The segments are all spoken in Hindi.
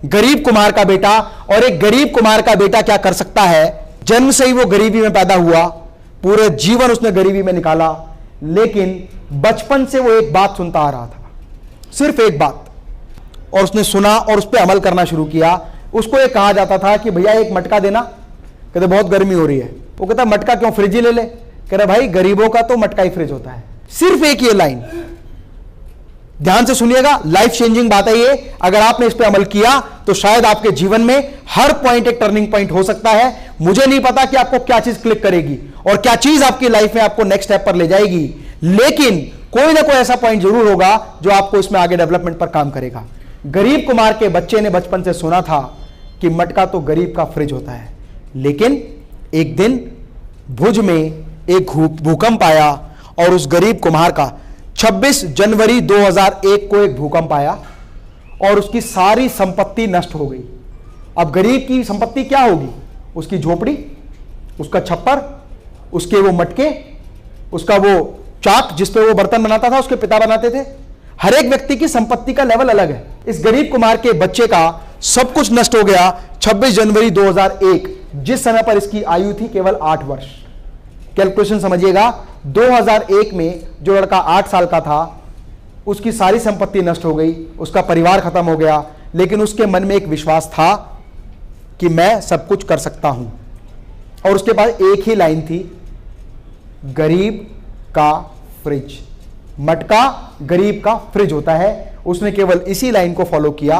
गरीब कुम्हार का बेटा, और एक गरीब कुम्हार का बेटा क्या कर सकता है? जन्म से ही वो गरीबी में पैदा हुआ, पूरे जीवन उसने गरीबी में निकाला, लेकिन बचपन से वो एक बात सुनता आ रहा था, सिर्फ एक बात, और उसने सुना और उस पर अमल करना शुरू किया। उसको ये कहा जाता था कि भैया एक मटका देना, कहते बहुत गर्मी हो रही है। वो कहता मटका क्यों, फ्रिज ही ले ले। कह रहा भाई गरीबों का तो मटका ही फ्रिज होता है। सिर्फ एक ये लाइन, ध्यान से सुनिएगा, लाइफ चेंजिंग बात है ये। अगर आपने इस पे अमल किया तो शायद आपके जीवन में हर पॉइंट एक टर्निंग पॉइंट हो सकता है। मुझे नहीं पता कि आपको क्या चीज क्लिक करेगी और क्या चीज आपकी लाइफ में आपको नेक्स्ट स्टेप पर ले जाएगी, लेकिन कोई ना कोई ऐसा पॉइंट जरूर होगा जो आपको इसमें आगे डेवलपमेंट पर काम करेगा। गरीब कुमार के बच्चे ने बचपन से सुना था कि मटका तो गरीब का फ्रिज होता है, लेकिन एक दिन भुज में एक भूकंप आया और उस गरीब कुम्हार का 26 जनवरी 2001 को एक भूकंप आया और उसकी सारी संपत्ति नष्ट हो गई। अब गरीब की संपत्ति क्या होगी? उसकी झोपड़ी, उसका छप्पर, उसके वो मटके, उसका वो चाक जिस पे वो बर्तन बनाता था, उसके पिता बनाते थे। हर एक व्यक्ति की संपत्ति का लेवल अलग है। इस गरीब कुमार के बच्चे का सब कुछ नष्ट हो गया 26 जनवरी 2001, जिस समय पर इसकी आयु थी केवल 8 वर्ष। कैलकुलेशन समझिएगा, 2001 में जो लड़का 8 साल का था उसकी सारी संपत्ति नष्ट हो गई, उसका परिवार खत्म हो गया, लेकिन उसके मन में एक विश्वास था कि मैं सब कुछ कर सकता हूं। और उसके पास एक ही लाइन थी, गरीब का फ्रिज, मटका गरीब का फ्रिज होता है। उसने केवल इसी लाइन को फॉलो किया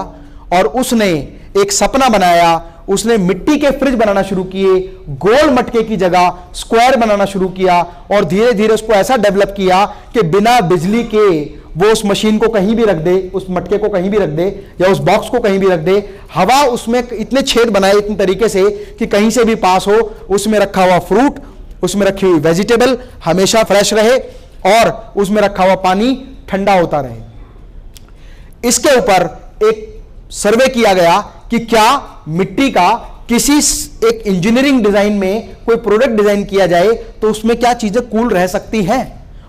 और उसने एक सपना बनाया। उसने मिट्टी के फ्रिज बनाना शुरू किए, गोल मटके की जगह स्क्वायर बनाना शुरू किया और धीरे धीरे उसको ऐसा डेवलप किया कि बिना बिजली के वो उस मशीन को कहीं भी रख दे, उस मटके को कहीं भी रख दे या उस बॉक्स को कहीं भी रख दे, हवा उसमें इतने छेद बनाए इतने तरीके से कि कहीं से भी पास हो, उसमें रखा हुआ फ्रूट, उसमें रखी हुई वेजिटेबल हमेशा फ्रेश रहे और उसमें रखा हुआ पानी ठंडा होता रहे। इसके ऊपर एक सर्वे किया गया कि क्या मिट्टी का किसी एक इंजीनियरिंग डिजाइन में कोई प्रोडक्ट डिजाइन किया जाए तो उसमें क्या चीजें कूल रह सकती हैं,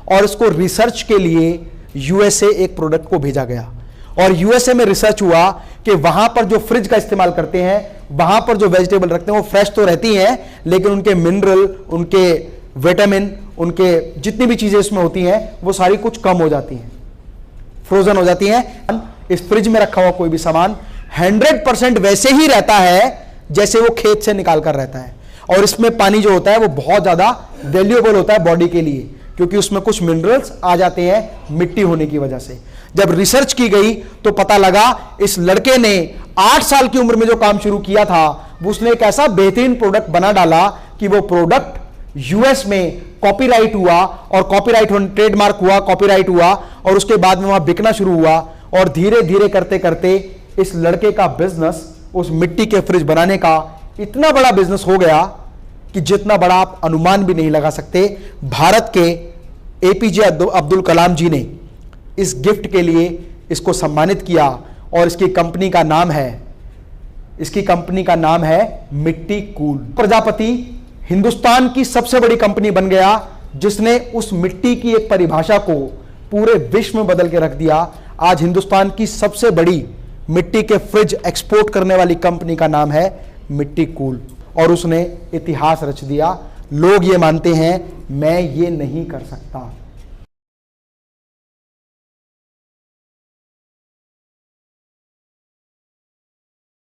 और इसको रिसर्च के लिए यूएसए एक प्रोडक्ट को भेजा गया। और यूएसए में रिसर्च हुआ कि वहां पर जो फ्रिज का इस्तेमाल करते हैं, वहां पर जो वेजिटेबल रखते हैं वो फ्रेश तो रहती हैं, लेकिन उनके मिनरल, उनके विटामिन, उनके जितनी भी चीजें इसमें होती हैं वो सारी कुछ कम हो जाती हैं, फ्रोजन हो जाती हैं। इस फ्रिज में रखा हुआ कोई भी सामान 100% वैसे ही रहता है जैसे वो खेत से निकाल कर रहता है। और इसमें पानी जो होता है वो बहुत ज्यादा वैल्यूएबल होता है बॉडी के लिए, क्योंकि उसमें कुछ मिनरल्स आ जाते हैं मिट्टी होने की वजह से। जब रिसर्च की गई तो पता लगा इस लड़के ने 8 साल की उम्र में जो काम शुरू किया था उसने एक ऐसा बेहतरीन प्रोडक्ट बना डाला कि वो प्रोडक्ट यूएस में कॉपीराइट हुआ और कॉपीराइट ट्रेडमार्क हुआ, कॉपीराइट हुआ और उसके बाद में वहां बिकना शुरू हुआ। और धीरे धीरे करते करते इस लड़के का बिजनेस उस मिट्टी के फ्रिज बनाने का इतना बड़ा बिजनेस हो गया कि जितना बड़ा आप अनुमान भी नहीं लगा सकते। भारत के एपीजे अब्दुल कलाम जी ने इस गिफ्ट के लिए इसको सम्मानित किया और इसकी कंपनी का नाम है मिट्टी कूल। प्रजापति हिंदुस्तान की सबसे बड़ी कंपनी बन गया जिसने उस मिट्टी की एक परिभाषा को पूरे विश्व में बदल के रख दिया। आज हिंदुस्तान की सबसे बड़ी मिट्टी के फ्रिज एक्सपोर्ट करने वाली कंपनी का नाम है मिट्टी कूल और उसने इतिहास रच दिया। लोग ये मानते हैं मैं ये नहीं कर सकता,